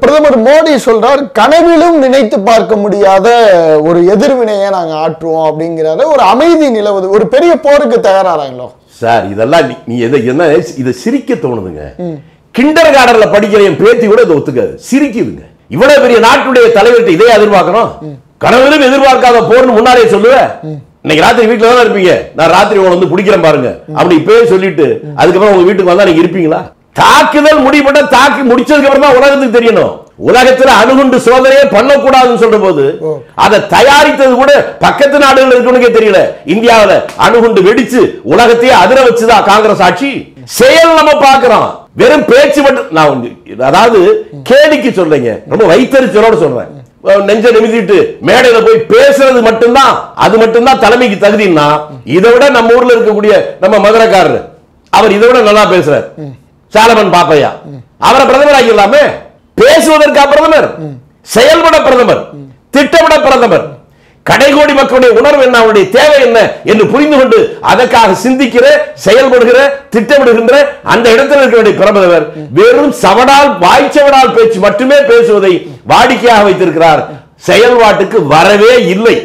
பிரதமர் மோடி சொல்றார், கனவிலும் நினைத்து பார்க்க முடியாத ஒரு எதிர்வினையை நாங்க ஆற்றுவோம் அப்படிங்கிறாரு. ஒரு அமைதி நிலவுது, ஒரு பெரிய போருக்கு தயாராகிறாங்களோ சார்? இதெல்லாம் நீ என்ன இதை சிரிக்க தோணுதுங்க. கிண்டர் கார்டன்ல படிக்கிற என் பேத்தி கூட இதை ஒத்துக்காது, சிரிக்குதுங்க. இவ்வளவு பெரிய நாட்டுடைய தலைவர்கிட்ட இதே எதிர்பார்க்கணும். கனவிலும் எதிர்பார்க்காத போர்னு முன்னாலே சொல்லுவேன். இன்னைக்கு ராத்திரி வீட்டுல தான் இருப்பீங்க, நான் ராத்திரி உங்களை வந்து பிடிக்கிறேன் பாருங்க அப்படி இப்பவே சொல்லிட்டு அதுக்கப்புறம் உங்க வீட்டுக்கு வந்தா நீங்க இருப்பீங்களா? தாக்குதல் முடிப்பட்ட தாக்கி முடிச்சதுக்கு அப்புறம் தான் உலகத்துக்கு தெரியணும். உலகத்துல அணுகுண்டு சோதனையே பண்ணக்கூடாதுன்னு சொல்ற போது அதை தயாரித்தது கூட பக்கத்து நாடுகள் இருக்கணுக்கே தெரியல. இந்தியாவில் அணுகுண்டு வெடிச்சு உலகத்தையே அதிர வச்சுதான் காங்கிரஸ் ஆட்சி. செயல் நம்ம பார்க்கிறோம், வெறும் பேச்சு மட்டும். நான் அதாவது கேலிக்கு சொல்றீங்க, ரொம்ப வைத்தறிச்சலோட சொல்றேன். நெஞ்ச நிமித்திட்டு மேடையில போய் பேசுறது மட்டும்தான், அது மட்டும்தான் தலைமைக்கு தகுதின்னா, இதை விட நம்ம ஊர்ல இருக்கக்கூடிய நம்ம மதுரைக்காரர் அவர் இதை விட நல்லா பேசுறார், சாலமன் பாப்பையா. அவரை பிரதமர் ஆகிடலாமே. பேசுவதற்கா பிரதமர், செயல்பட பிரதமர், திட்டமிட பிரதமர். கடைகோடி மக்களுடைய உணர்வு என்ன, அவருடைய தேவை என்ன என்று புரிந்து கொண்டு அதற்காக சிந்திக்கிற, செயல்படுகிற, திட்டமிடுகின்ற அந்த இடத்தில் இருக்கிற பிரதமர் வெறும் சவடால் வாய்ச்சவடால் பேச்சு மட்டுமே பேசுவதை வாடிக்கையாக வைத்திருக்கிறார். செயல்பாட்டுக்கு வரவே இல்லை.